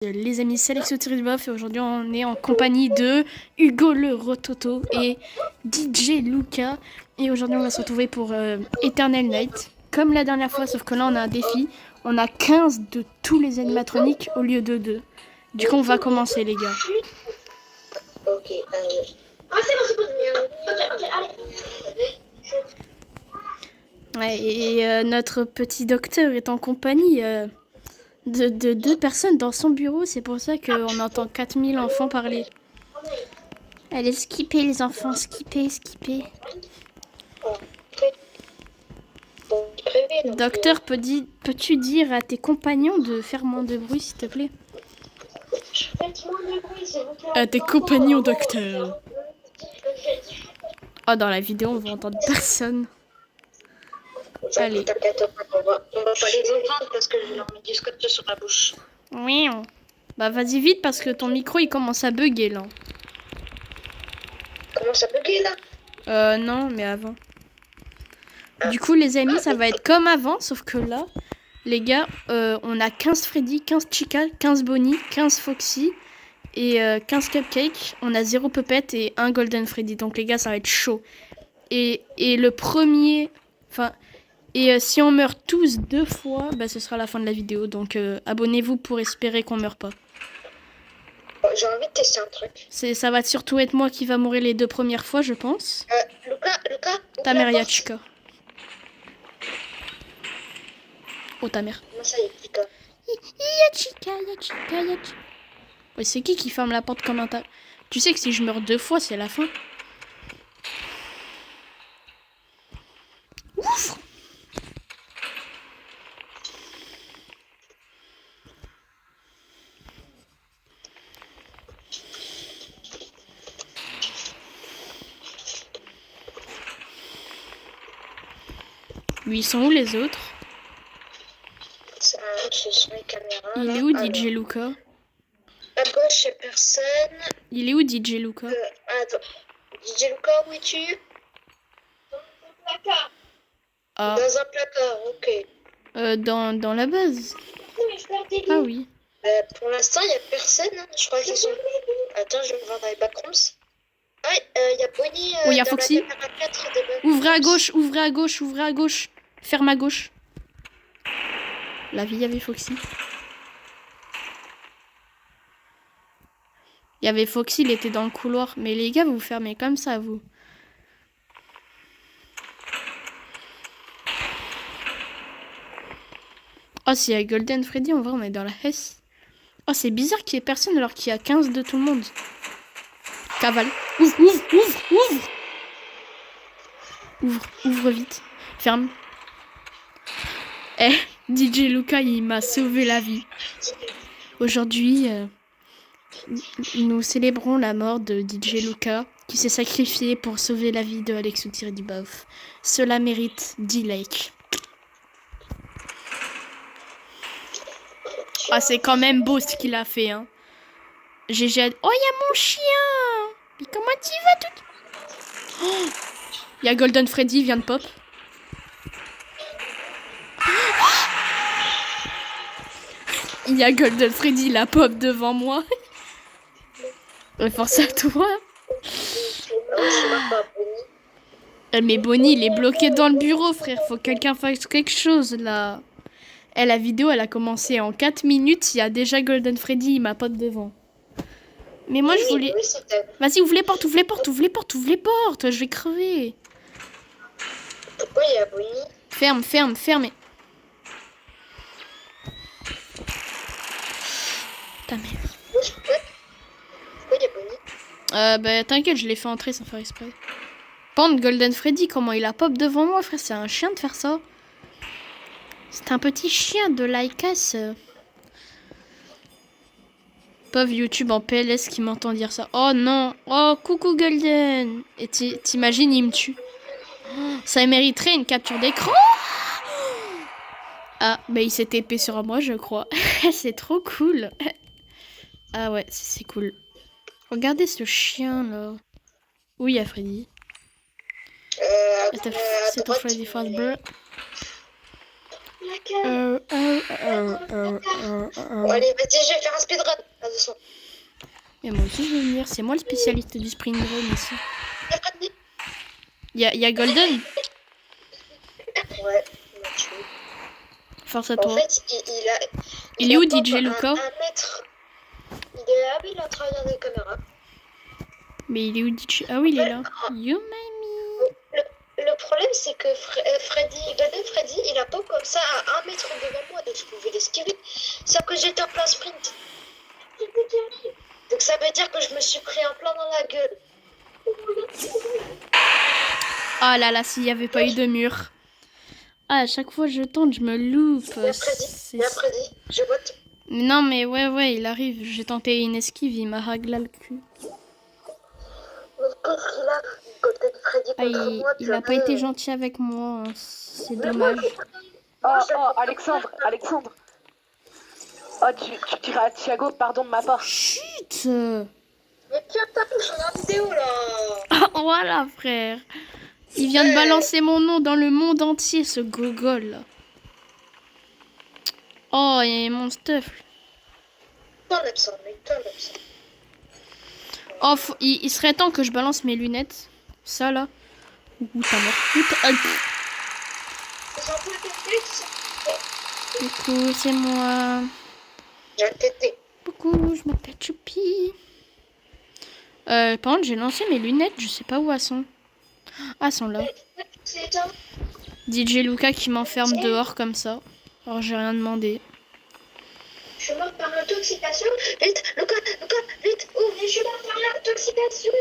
Les amis, c'est Alex Bof et aujourd'hui on est en compagnie de Hugo le Rototo et DJ Luca. Et aujourd'hui on va se retrouver pour Eternal Night. Comme la dernière fois, sauf que là on a un défi. On a 15 de tous les animatroniques au lieu de 2. Du coup on va commencer les gars. Ok, Ah c'est bon, c'est bon. Ok, allez. Ouais, et notre petit docteur est en compagnie de 2 personnes dans son bureau. C'est pour ça qu'on entend 4000 enfants parler. Allez, skipper les enfants, skipper. Docteur, peux-tu dire à tes compagnons de faire moins de bruit, s'il te plaît? Faites moins de bruit, s'il vous plaît. À tes compagnons, docteur. Oh, dans la vidéo, on va entendre personne. Allez. T'inquiète, on va pas les entendre parce que je leur mets du scotch sur la bouche. Oui. Bah, vas-y vite parce que ton micro, il commence à bugger, là. Comment ça bugger, là? Non, mais avant. Du coup, les amis, ça va être comme avant, sauf que là, les gars, on a 15 Freddy, 15 Chica, 15 Bonnie, 15 Foxy et 15 Cupcake. On a 0 Puppet et 1 Golden Freddy. Donc, les gars, ça va être chaud. Et le premier... Enfin... Et si on meurt tous 2 fois, bah, ce sera la fin de la vidéo. Donc, abonnez-vous pour espérer qu'on meurt pas. J'ai envie de tester un truc. Ça va surtout être moi qui va mourir les 2 premières fois, je pense. Lucas, Ta mère, y'a Chica. Oh, ta mère. Comment ça, y'a Chica? Y'a Chica. Ouais, c'est qui ferme la porte comme un tas? Tu sais que si je meurs 2 fois, c'est la fin. Ouf. Ils sont où les autres? Ce sont les caméras. Il est où DJ Luca? À gauche, y'a personne. Il est où DJ Luca? Attends. DJ Luca, où es-tu? Dans un placard. Ah. Dans un placard, ok. Dans la base. Ah oui. Pour l'instant, il n'y a personne. Je crois qu'ils sont. Attends, je vais voir dans les backrooms. Ah, il y a Bonnie. Oh, il y a Foxy. Ouvrez à gauche. Ferme à gauche. La vie, il y avait Foxy. Il y avait Foxy, il était dans le couloir. Mais les gars, vous fermez comme ça, vous. Oh, s'il y a Golden Freddy, en vrai, on est dans la hesse. Oh, c'est bizarre qu'il y ait personne alors qu'il y a 15 de tout le monde. Cavale. Ouvre vite. Ferme. DJ Luca, il m'a sauvé la vie. Aujourd'hui, nous célébrons la mort de DJ Luca, qui s'est sacrifié pour sauver la vie de Alex Bof. Cela mérite 10 likes. Ah, c'est quand même beau ce qu'il a fait, hein. GG. Oh, il y a mon chien. Mais comment tu vas tout? Oh, il y a Golden Freddy, vient de pop. Il y a Golden Freddy, la pop devant moi. Force à toi. Mais Bonnie, il est bloqué dans le bureau, frère. Faut que quelqu'un fasse quelque chose, là. La vidéo, elle a commencé en 4 minutes. Il y a déjà Golden Freddy, il m'a pop devant. Mais moi, je voulais... Vas-y, ouvre les portes. Je vais crever. Pourquoi il y a Bonnie? Ferme. Ta mère. Pourquoi il y a Bonnie? Bah, t'inquiète, je l'ai fait entrer sans faire exprès. Pande Golden Freddy, comment il a pop devant moi, frère. C'est un chien de faire ça. C'est un petit chien de Lycas. Pauvre YouTube en PLS qui m'entend dire ça. Oh non. Oh, coucou Golden. Et t'imagines, il me tue. Ça mériterait une capture d'écran. Ah, bah il s'est TP sur moi, je crois. C'est trop cool. Ah ouais, c'est cool. Regardez ce chien, là. Où il y a Freddy? C'est ton Freddy Fazbear. Bon, allez, vas-y, je vais faire un speedrun. Attention. Et moi aussi, je veux venir. C'est moi le spécialiste du sprint run ici. Freddy. Y a Golden. Ouais, il m'a tué. Force à En toi. fait, Il est où DJ Luca? Un mètre. Il est là, mais il est en train de regarder les caméras. Mais il est où DJ? Ah oui, il est là. You mamie. Le problème, c'est que Golden Freddy, il a pas comme ça à 1 mètre devant moi, donc je pouvais l'esquiver. Sauf que j'étais en plein sprint. Donc ça veut dire que je me suis pris un plan dans la gueule. Ah là là, s'il n'y avait pas eu de mur. Ah, à chaque fois je tente, je me loupe. Il y a Freddy, je vote. Non mais ouais, il arrive. J'ai tenté une esquive, il m'a ragla le cul. Mais qu'est-ce qu'il a, Golden Freddy, contre moi? Il a pas été gentil avec moi, hein. C'est dommage. Oh, Alexandre. Oh, tu diras à Thiago, pardon de ma part. Chut. Mais tiens, ta touche en vidéo là. Ah, voilà frère. Il vient de balancer mon nom dans le monde entier, ce gogol là. Oh, il y a mon stuff. T'enlèves ça, mec, t'enlèves ça. Oh, il serait temps que je balance mes lunettes. Ça là. Ouh, t'as mort. Coucou, c'est moi. J'ai tété. Coucou, je m'appelle Choupi. Par contre, j'ai lancé mes lunettes, je sais pas où elles sont. Ah, elles sont là. DJ Luca qui m'enferme dehors comme ça. Alors, j'ai rien demandé. Je suis morte par l'intoxication. Vite, Luca, vite, ouvre, je suis morte par l'intoxication.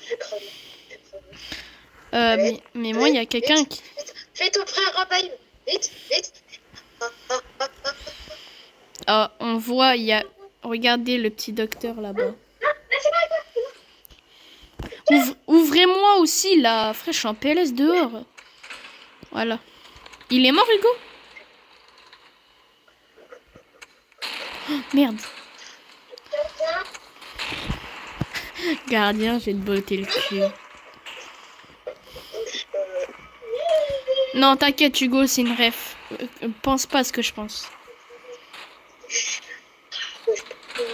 Je crève. Mais moi, il y a quelqu'un qui... Fais ton frère revive. Vite. Ah, on voit, il y a... Regardez le petit docteur là-bas. Ouvrez-moi aussi, là. Frère, je suis en PLS dehors. Voilà. Il est mort, Hugo? Oh, merde. Gardien, je vais te botter le cul. Non, t'inquiète, Hugo, c'est une ref. Pense pas à ce que je pense.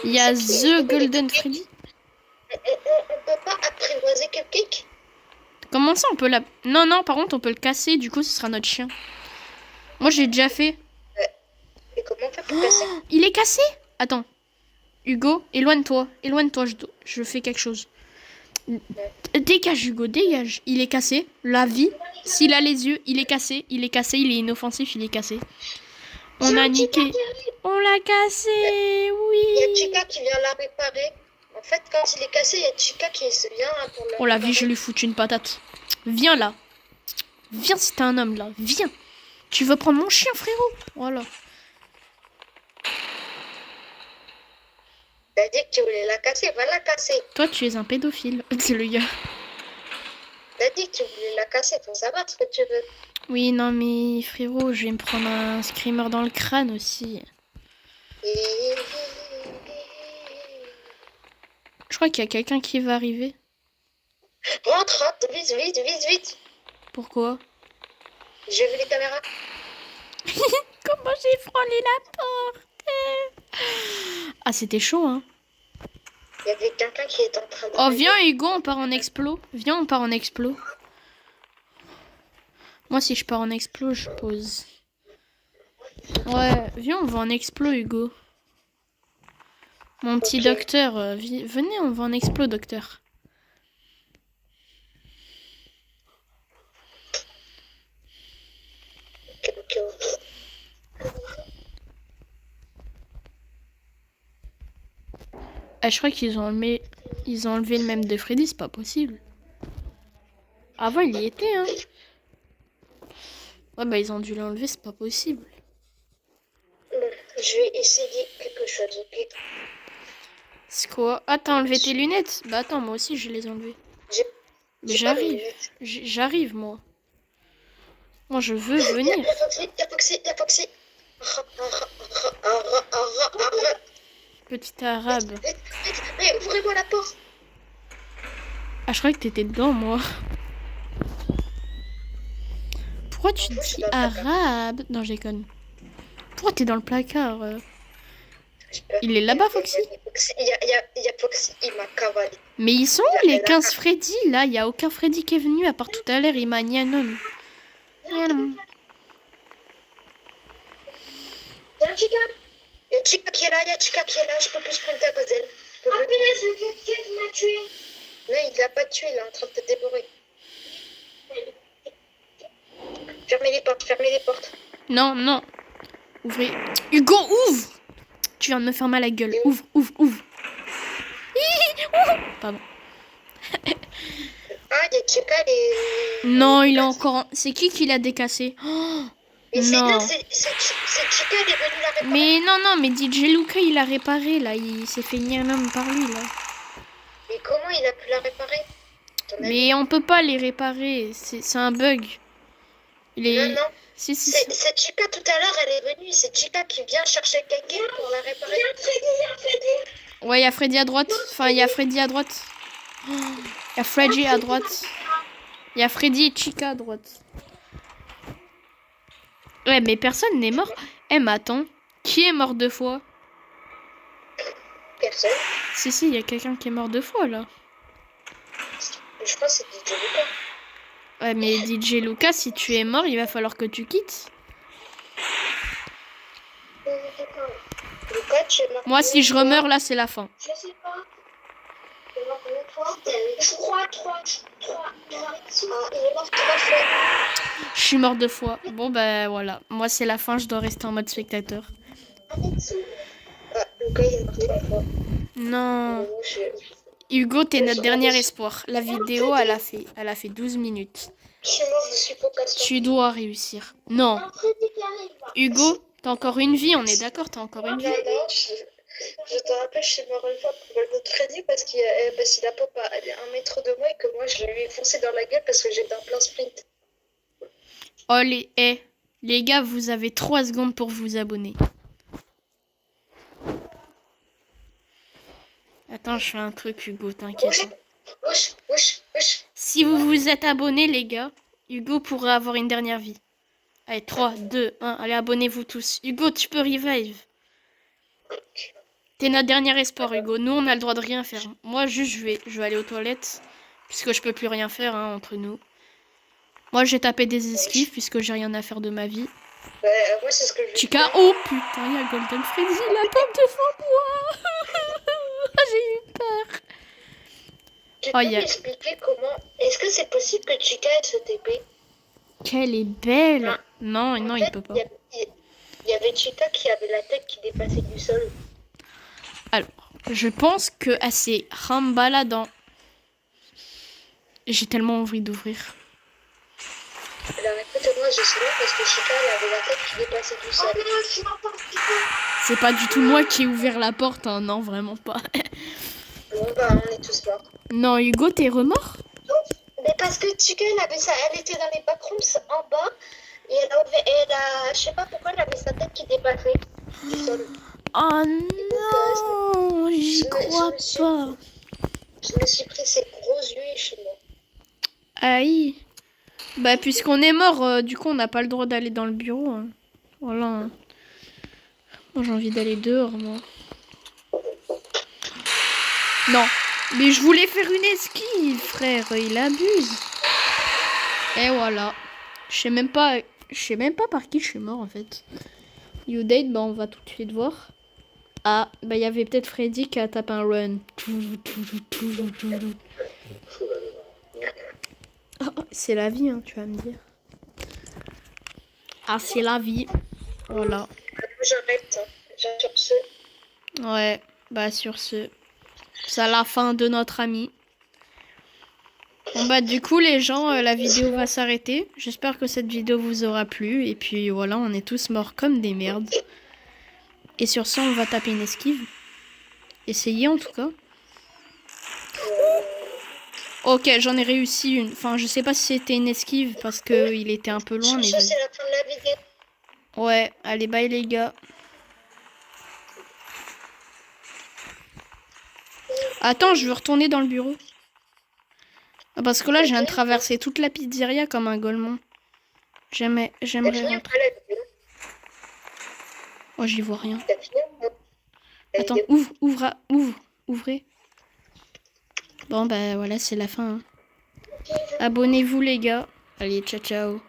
Il y a The Golden Freddy. On peut pas apprivoiser quelqu'un? Comment ça, on peut la... Non, par contre, on peut le casser. Du coup, ce sera notre chien. Moi, j'ai déjà fait. Et comment on fait pour casser? Il est cassé? Attends. Hugo, éloigne-toi. Éloigne-toi, je fais quelque chose. Dégage, Hugo, dégage. Il est cassé. La vie. S'il a les yeux, il est cassé. Il est inoffensif, il est cassé. On a niqué. On l'a cassé, oui. Il y a Chica qui vient la réparer. En fait, quand il est cassé, il y a Chica qui vient pour le... Oh la vie, je lui foutu une patate. Viens là. Viens si t'es un homme là. Viens. Tu veux prendre mon chien, frérot? Voilà. T'as dit que tu voulais la casser, va la casser. Toi, tu es un pédophile. C'est le gars. T'as dit que tu voulais la casser, faut savoir ce que tu veux. Oui, non, mais frérot, je vais me prendre un screamer dans le crâne aussi. Je crois qu'il y a quelqu'un qui va arriver. Rentre, vite. Pourquoi? J'ai vu les caméras. Comment j'ai frôlé la porte? Ah, c'était chaud, hein. Il y avait quelqu'un qui est en train de... Oh, viens, Hugo, on part en explo. Viens, on part en explo. Moi, si je pars en explo, je pose. Ouais, viens, on va en explo, Hugo. Mon petit docteur, venez, on va en explo, docteur. Ah, je crois qu'ils ont enlevé le même de Freddy, c'est pas possible. Avant, il y était, hein. Ouais, bah, ils ont dû l'enlever, c'est pas possible. Je vais essayer quelque chose, ok? C'est quoi? Ah, t'as enlevé tes lunettes? Bah, attends, moi aussi, je les ai enlevées. J'arrive. J'arrive, moi. Moi, je veux venir. Il y a Foxy. Petit arabe. Vite, mais ouvrez-moi la porte. Ah, je croyais que t'étais dedans, moi. Pourquoi tu dis arabe? Non, je déconne. Pourquoi t'es dans le placard Je peux- Il est là-bas, Foxy? Il y a Foxy, il m'a cavalé. Mais ils sont où les 15 Freddy là? Il y a aucun Freddy qui est venu à part tout à l'heure. Il m'a Nyanom. Nyanom. Il y a Chica qui est là, je peux plus sprinter à cause d'elle. Ah, mais il m'a tué. Non, il l'a pas tué, il est en train de te dévorer. Fermez les portes. Non, non. Ouvrez. Hugo, ouvre! Tu viens de me faire mal à la gueule. Ouvre. Pardon. Ah, il y a Chica, les... Non, il a encore... C'est qui l'a décassé? Oh, Mais non. c'est Chica, elle est venue la réparer. Mais non, mais DJ Luca, il l'a réparé, là. Il s'est fait nier un homme par lui, là. Mais comment il a pu la réparer? Mais on peut pas les réparer. C'est un bug. Il est... Non. Si. C'est Chica tout à l'heure, elle est venue. C'est Chica qui vient chercher quelqu'un pour la réparer. Ouais, il y a Freddy à droite. Enfin, il y a Freddy à droite. Oh, il y a Freddy à droite. Il y a Freddy et Chica à droite. Ouais, mais personne n'est mort. Eh, mais attends. Qui est mort 2 fois? Personne. Si, il y a quelqu'un qui est mort 2 fois, là. Je pense que c'est DJ Lucas. Ouais, mais DJ Lucas, si tu es mort, il va falloir que tu quittes. Lucas, tu es mort. Moi, si je remeurs, là, c'est la fin. Je sais pas. Tu es mort combien de fois? Je crois 3. Ah, il est mort 3 fois. Je suis mort 2 fois. Bon, bah, voilà. Moi, c'est la fin, je dois rester en mode spectateur. Ah, Lucas, il est mort 3 fois. Non. Hugo, t'es notre dernier espoir. La vidéo, elle a fait 12 minutes. Je suis mort de suffocation. Tu dois réussir. Non. Hugo, t'as encore une vie, on est d'accord, t'as encore une vie. Non, je te rappelle, je suis mort une fois pour le de Freddy parce qu'il a pop à 1 mètre de moi et que moi je lui ai foncé dans la gueule parce que j'étais en plein sprint. Oh, les gars, vous avez 3 secondes pour vous abonner. Attends, je fais un truc, Hugo, t'inquiète. Wesh. Si vous vous êtes abonnés, les gars, Hugo pourra avoir une dernière vie. Allez, 3, 2, 1, allez, abonnez-vous tous. Hugo, tu peux revive. T'es notre dernier espoir, Hugo. Nous, on a le droit de rien faire. Moi, juste, je vais aller aux toilettes, puisque je peux plus rien faire, hein, entre nous. Moi, j'ai tapé des esquives, puisque j'ai rien à faire de ma vie. Moi, c'est ce que je Chica, oh putain, il y a Golden Freddy, la pomme devant moi. J'ai eu peur. Tu peux m'expliquer comment... Est-ce que c'est possible que Chica ait ce TP? Qu'elle est belle. Non, il peut pas. Il y avait Chica qui avait la tête qui dépassait du sol. Alors, je pense que c'est Rambala dans... J'ai tellement envie d'ouvrir. Alors écoute-moi, je sais pas parce que Chica elle avait la tête qui dépassait du sol. C'est pas du tout moi qui ai ouvert la porte, hein. Non, vraiment pas. Bon bah on est tous morts. Non, Hugo, t'es remords? Mais parce que Chica elle était dans les backrooms en bas et je sais pas pourquoi elle avait sa tête qui dépassait du sol. Oh non, j'y crois pas. Je me suis pris ces gros yeux et je suis mort. Aïe. Bah, puisqu'on est mort, du coup, on n'a pas le droit d'aller dans le bureau. Hein. Voilà. Hein. Moi, j'ai envie d'aller dehors, moi. Non. Mais je voulais faire une esquive, frère. Il abuse. Et voilà. Je sais même pas par qui je suis mort, en fait. You date, bah, on va tout de suite voir. Ah, bah, il y avait peut-être Freddy qui a tapé un run. Oh, c'est la vie, hein, tu vas me dire. Ah, c'est la vie. Voilà. J'arrête. Sur ce. Ouais, bah sur ce. C'est la fin de notre ami. Bon bah du coup les gens, la vidéo va s'arrêter. J'espère que cette vidéo vous aura plu. Et puis voilà, on est tous morts comme des merdes. Et sur ce, on va taper une esquive. Essayez en tout cas. Ok, j'en ai réussi une. Enfin, je sais pas si c'était une esquive parce que il était un peu loin. Sur Mais ce, c'est la fin de la vidéo. ouais, allez, bye les gars. Attends, je veux retourner dans le bureau. Ah, parce que là, je viens de traverser toute la pizzeria comme un golemon. J'aimerais rentrer. Oh, j'y vois rien. T'as fini ou non? Attends, ouvrez. Bon, bah voilà, c'est la fin. Hein. Abonnez-vous, les gars. Allez, ciao, ciao.